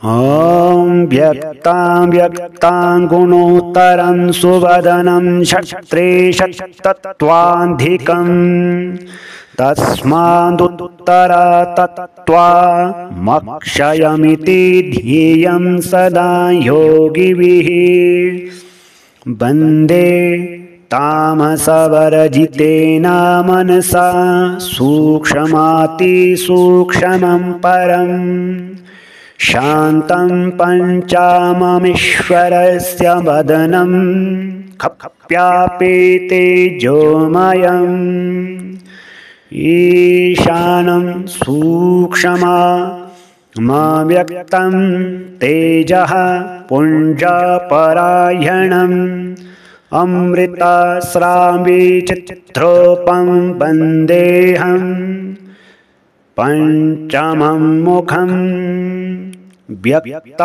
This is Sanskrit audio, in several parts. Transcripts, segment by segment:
ॐ व्यक्तां व्यक्तां गुणोत्तरं सुवदनं षट्त्रिशत्तत्त्वाधिकं तस्मादुत्तरतत्त्वामक्षयमिति ध्येयं सदा योगिभिः वन्दे तामसवर्जितेन मनसा सूक्ष्मातिसूक्ष्मं परम् शान्तं पञ्चाममीश्वरस्य वदनं खप्यापेतेजोमयम् ईशानं सूक्ष्ममव्यक्तं तेजः पुञ्जपरायणम् अमृतस्राविचित्रोपं वन्देऽहं पञ्चमं मुखम् व्यक्तागुणोत्तरं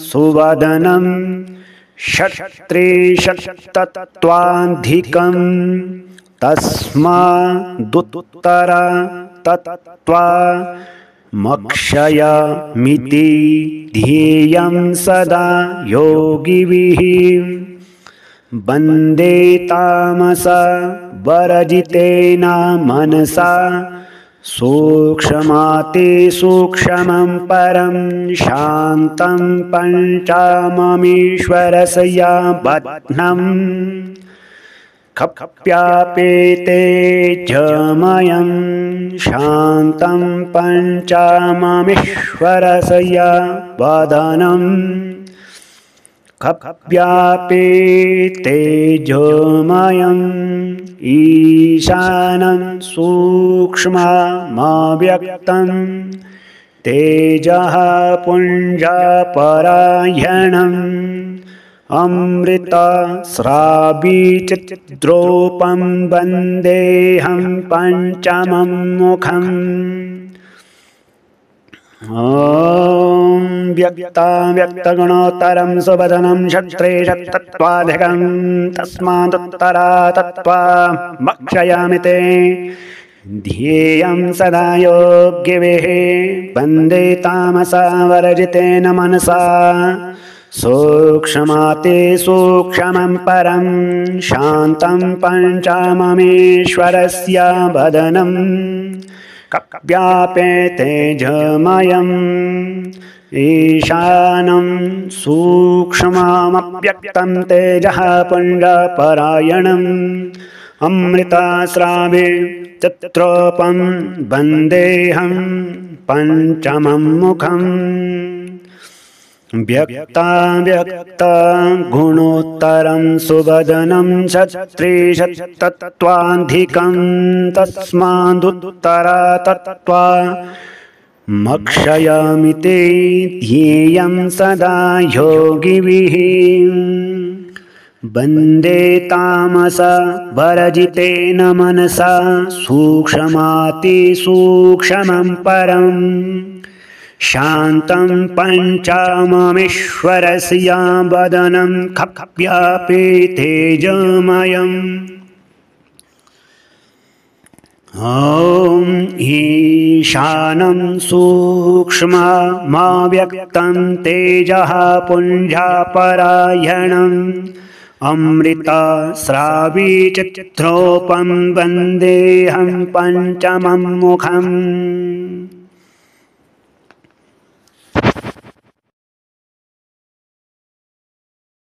सुवदनं षट्त्रिशत्तत्त्वाधिकं तस्मादुत्तरतत्त्वामक्षयमिति ध्येयं सदा योगिभिः वन्दे तामसवर्जितेन मनसा सूक्ष्मातिसूक्ष्मं परं शान्तं पञ्चममीश्वरस्य वदनं खप्यापेतेजोमयं शान्तं पञ्चममीश्वरस्य वदनं खप्यापेतेजोमयम् ईशानं सूक्ष्ममव्यक्तं तेजः पुञ्जपरायणम् अमृतस्राविचित्रोपं वन्देऽहं पञ्चमं मुखम् ॐ व्यक्ताव्यक्तगुणोत्तरं सुवदनं षट्त्रिशत्तत्त्वाधिकं तस्मादुत्तरतत्त्वामक्षयामि ते ध्येयं सदा योगिभिः वन्दे तामसवर्जितेन मनसा सूक्ष्मातिसूक्ष्मं परं शान्तं पञ्चममीश्वरस्य वदनं खप्यापेतेजोमयम् ईशानं सूक्ष्ममव्यक्तं तेजः पुञ्जपरायणम् अमृतस्राविचित्रोपं वन्देऽहं पञ्चमं मुखम् व्यक्तागुणोत्तरं सुवदनं षट्त्रिशत्तत्त्वाधिकं तस्मादुत्तरतत्त्वामक्षयमिति ध्येयं सदा योगिभिः वन्दे तामसवर्जितेन मनसा सूक्ष्मातिसूक्ष्मं परम् शान्तं पञ्चममीश्वरस्य वदनं खप्यापेतेजोमयम् ॐ ईशानं सूक्ष्ममव्यक्तं तेजः पुञ्जपरायणम् अमृतस्राविचित्रोपं वन्देऽहं पञ्चमं मुखम्